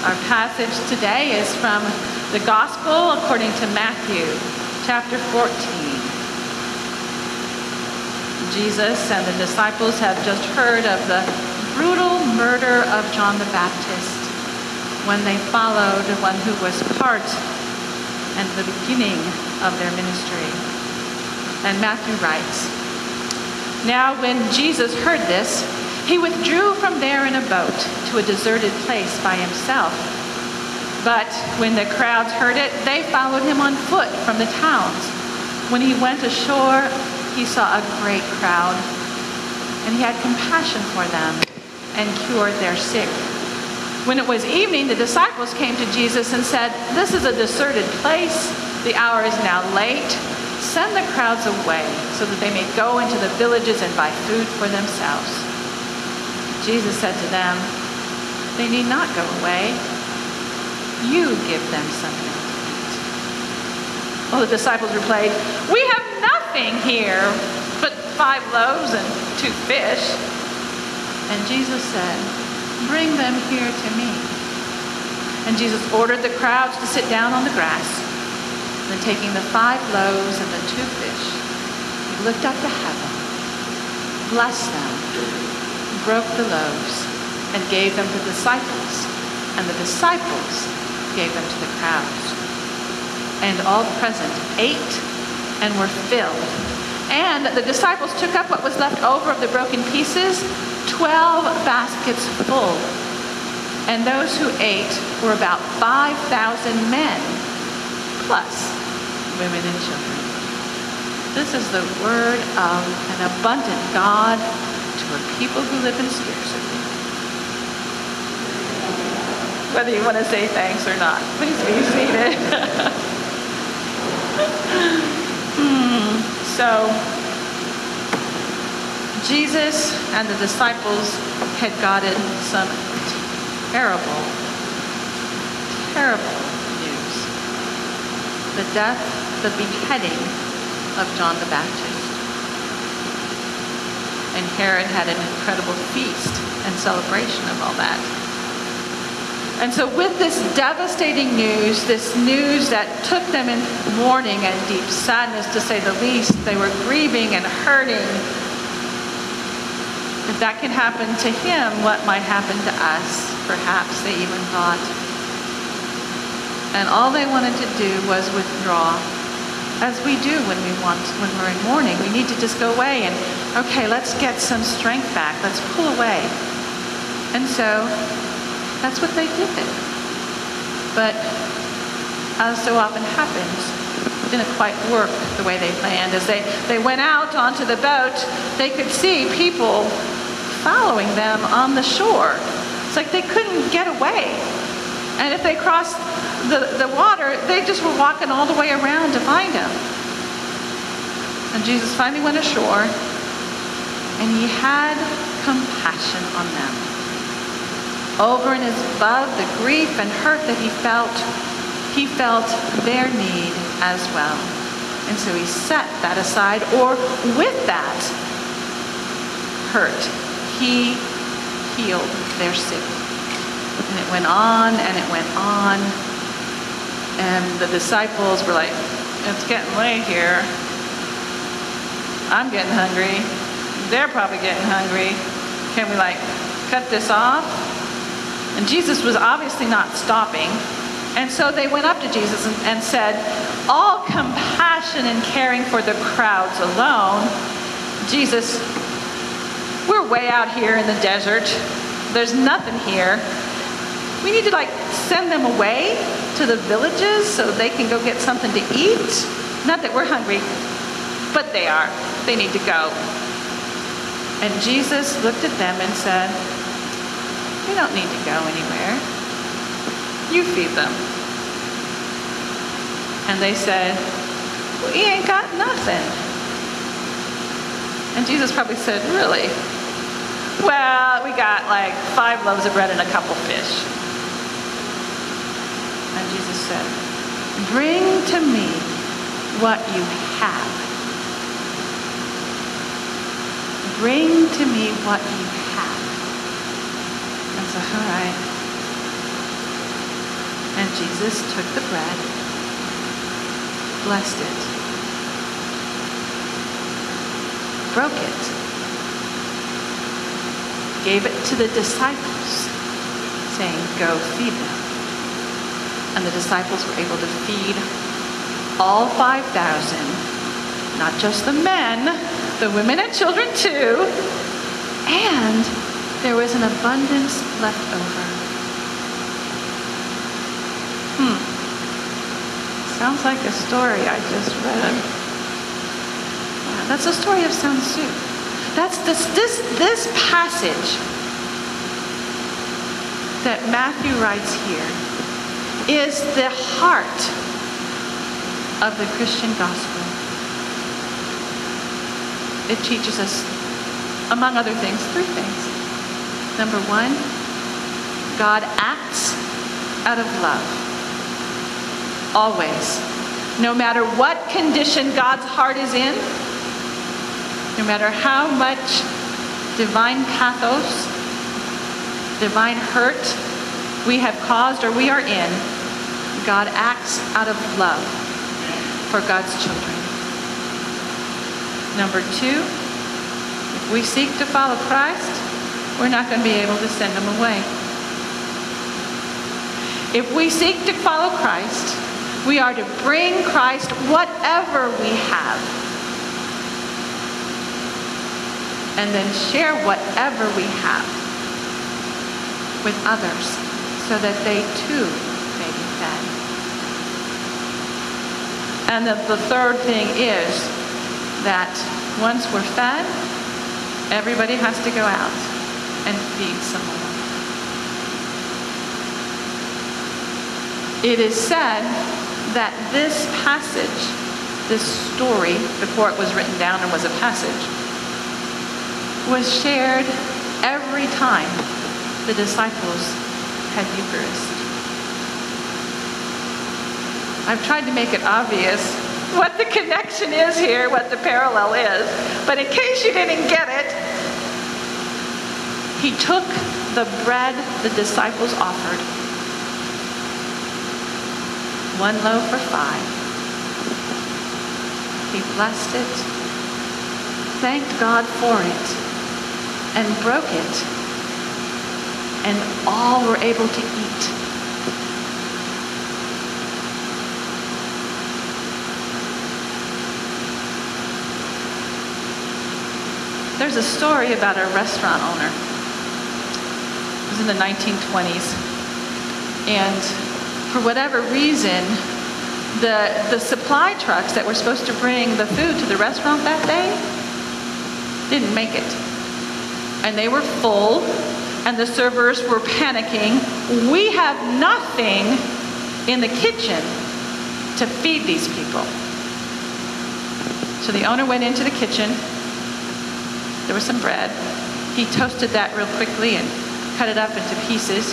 Our passage today is from the Gospel according to Matthew, chapter 14. Jesus and the disciples have just heard of the brutal murder of John the Baptist when they followed one who was part and the beginning of their ministry. And Matthew writes, "Now when Jesus heard this, he withdrew from there in a boat to a deserted place by himself. But when the crowds heard it, they followed him on foot from the towns. When he went ashore, he saw a great crowd, and he had compassion for them and cured their sick. When it was evening, the disciples came to Jesus and said, 'This is a deserted place. The hour is now late. Send the crowds away so that they may go into the villages and buy food for themselves.' Jesus said to them, 'They need not go away. You give them something to eat.' Well, the disciples replied, 'We have nothing here but 5 loaves and 2 fish.' And Jesus said, 'Bring them here to me.' And Jesus ordered the crowds to sit down on the grass. Then taking the 5 loaves and the 2 fish, he looked up to heaven, blessed them, broke the loaves, and gave them to the disciples, and the disciples gave them to the crowds. And all present ate and were filled. And the disciples took up what was left over of the broken pieces, 12 baskets full. And those who ate were about 5,000 men, plus women and children." This is the word of an abundant God to a people who live in scarcity. Whether you want to say thanks or not, please be seated. So, Jesus and the disciples had gotten some terrible, terrible news. The death, the beheading of John the Baptist. And Herod had an incredible feast and celebration of all that. And so with this devastating news, this news that took them in mourning and deep sadness, to say the least, they were grieving and hurting. If that can happen to him, what might happen to us? Perhaps they even thought. And all they wanted to do was withdraw, as we do when we're in mourning. We need to just go away and, okay, let's get some strength back. Let's pull away. And so that's what they did. But as so often happens, it didn't quite work the way they planned. As they went out onto the boat, they could see people following them on the shore. It's like they couldn't get away. And if they crossed the water, they just were walking all the way around to find him. And Jesus finally went ashore, and he had compassion on them. Over and above the grief and hurt that he felt their need as well. And so he set that aside, or with that hurt, he healed their sick. And it went on and it went on. And the disciples were like, "It's getting late here. I'm getting hungry. They're probably getting hungry. Can we cut this off?" And Jesus was obviously not stopping. And so they went up to Jesus and said, "All compassion and caring for the crowds alone. Jesus, we're way out here in the desert. There's nothing here. We need to send them away to the villages so they can go get something to eat. Not that we're hungry, but they are. They need to go." And Jesus looked at them and said, "You don't need to go anywhere. You feed them." And they said, "Well, he ain't got nothing." And Jesus probably said, "Really? Well, we got 5 loaves of bread and a couple fish." And Jesus said, "Bring to me what you have." Bring to me what you have. And so, all right. Jesus took the bread, blessed it, broke it, gave it to the disciples, saying, "Go feed them." And the disciples were able to feed all 5,000, not just the men, the women and children too, and there was an abundance left over. Sounds like a story I just read. Yeah, that's the story of Sun Tzu. That's this passage that Matthew writes here is the heart of the Christian gospel. It teaches us, among other things, 3 things. Number 1, God acts out of love. Always. No matter what condition God's heart is in, no matter how much divine pathos, divine hurt we have caused or we are in, God acts out of love for God's children. Number 2, if we seek to follow Christ, we're not going to be able to send him away. If we seek to follow Christ, we are to bring Christ whatever we have, and then share whatever we have with others so that they too may be fed. And the third thing is that once we're fed, everybody has to go out and feed some more. It is said that this passage, this story, before it was written down and was a passage, was shared every time the disciples had Eucharist. I've tried to make it obvious what the connection is here, what the parallel is, but in case you didn't get it, he took the bread the disciples offered, 1 loaf for 5. He blessed it, thanked God for it, and broke it, and all were able to eat. There's a story about a restaurant owner. It was in the 1920s, and for whatever reason, the supply trucks that were supposed to bring the food to the restaurant that day didn't make it. And they were full, and the servers were panicking. We have nothing in the kitchen to feed these people. So the owner went into the kitchen. There was some bread. He toasted that real quickly and cut it up into pieces.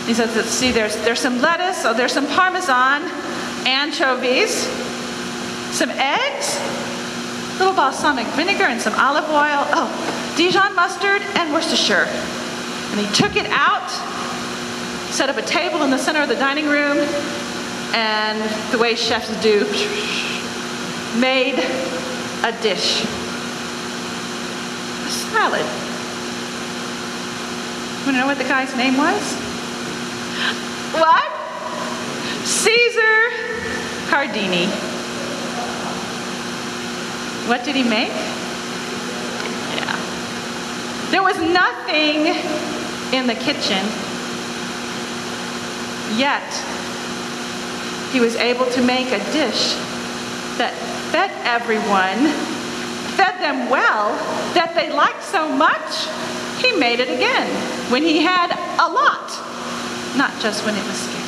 He says, let's see, there's some lettuce, there's some Parmesan, anchovies, some eggs, little balsamic vinegar and some olive oil, Dijon mustard and Worcestershire. And he took it out, set up a table in the center of the dining room, and the way chefs do, made a dish. A salad. You want to know what the guy's name was? What? Caesar Cardini. What did he make? Yeah. There was nothing in the kitchen, yet he was able to make a dish that fed everyone, fed them well, that they liked so much, he made it again when he had a lot, not just when it was scarce.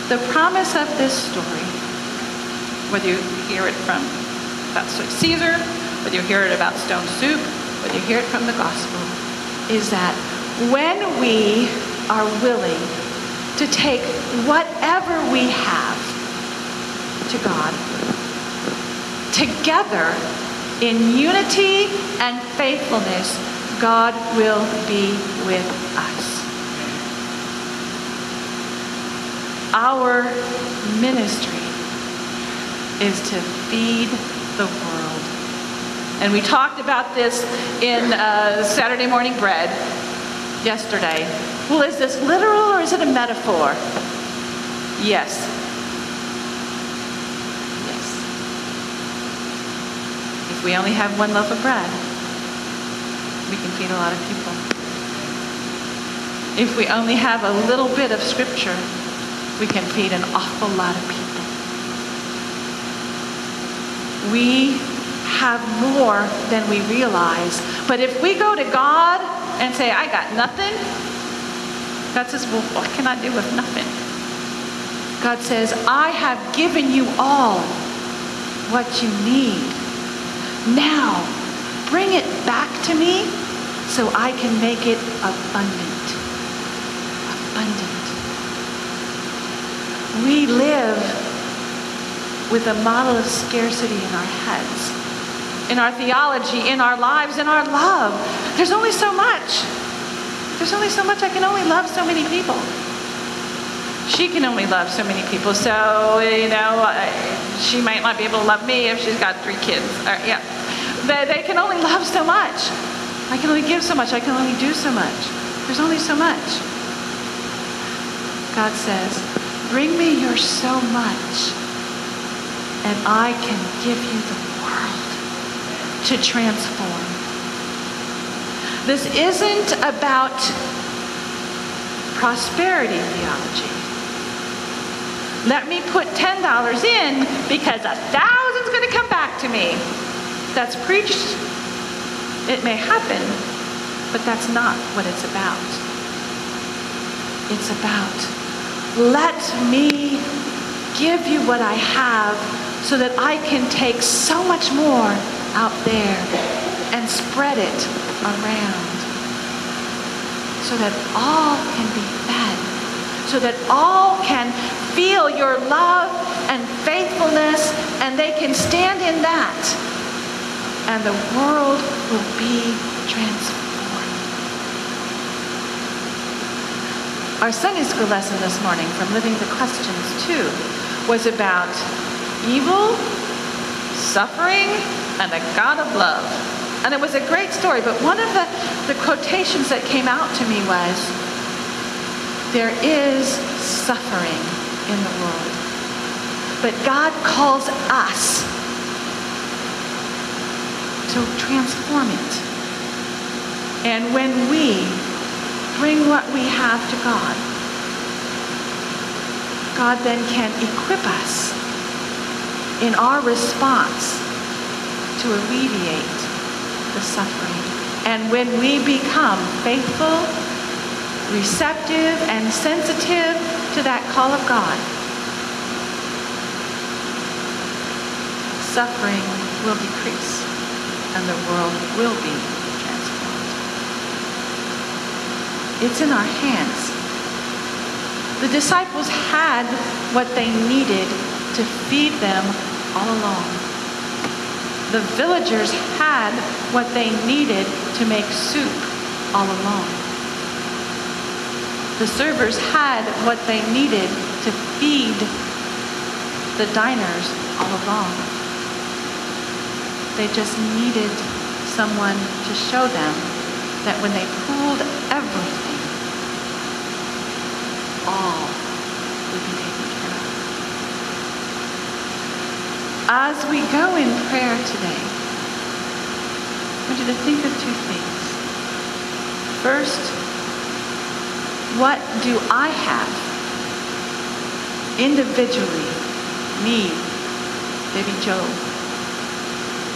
The promise of this story, whether you hear it from about Caesar, whether you hear it about stone soup, whether you hear it from the gospel, is that when we are willing to take whatever we have to God, together in unity and faithfulness, God will be with us. Our ministry is to feed the world. And we talked about this in Saturday Morning Bread yesterday. Well, is this literal or is it a metaphor? Yes. Yes. If we only have one loaf of bread, we can feed a lot of people. If we only have a little bit of scripture, we can feed an awful lot of people. We have more than we realize. But if we go to God and say, I got nothing, God says, well, what can I do with nothing? God says, I have given you all what you need. Now, bring it back to me so I can make it abundant. Abundant. We live with a model of scarcity in our heads, in our theology, in our lives, in our love. There's only so much. There's only so much. I can only love so many people. She can only love so many people. So, she might not be able to love me if she's got 3 kids. They can only love so much. I can only give so much. I can only do so much. There's only so much. God says, bring me your so much, and I can give you the world to transform. This isn't about prosperity theology. Let me put $10 in because 1,000's going to come back to me. That's preached. It may happen, but that's not what it's about. It's about, let me give you what I have so that I can take so much more out there and spread it around so that all can be fed, so that all can feel your love and faithfulness, and they can stand in that, and the world will be transformed. Our Sunday school lesson this morning from Living the Questions 2 was about evil, suffering, and a God of love. And it was a great story, but one of the quotations that came out to me was, there is suffering in the world, but God calls us to transform it. And when we bring what we have to God, God then can equip us in our response to alleviate the suffering. And when we become faithful, receptive, and sensitive to that call of God, suffering will decrease and the world will be transformed. It's in our hands. The disciples had what they needed to feed them all along. The villagers had what they needed to make soup all along. The servers had what they needed to feed the diners all along. They just needed someone to show them that when they pooled everything, all would be taken care of. As we go in prayer today, I want you to think of 2 things. First, what do I have individually, me, Baby Joe,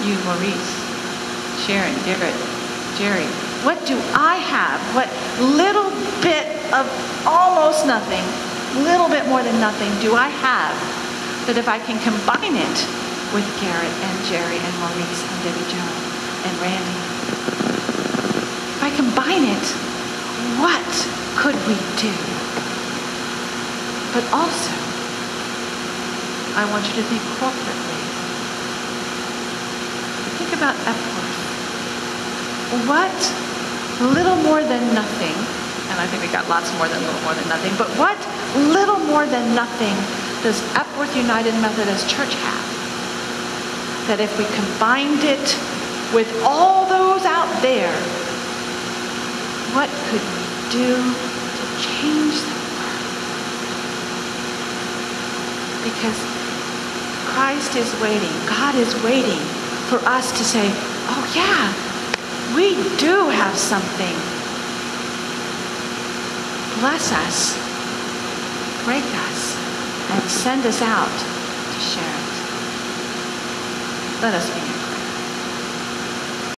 you, Maurice, Sharon, Garrett, Jerry? What do I have? What little bit of almost nothing, little bit more than nothing do I have that if I can combine it with Garrett and Jerry and Maurice and Debbie Joe and Randy, if I combine it, what could we do? But also, I want you to think corporately. Think about Epworth. What little more than nothing, and I think we got lots more than little more than nothing, but what little more than nothing does Epworth United Methodist Church have? That if we combined it with all those out there, what could we do to change the world? Because Christ is waiting, God is waiting for us to say, oh yeah, we do have something. Bless us, break us, and send us out to share it. Let us begin.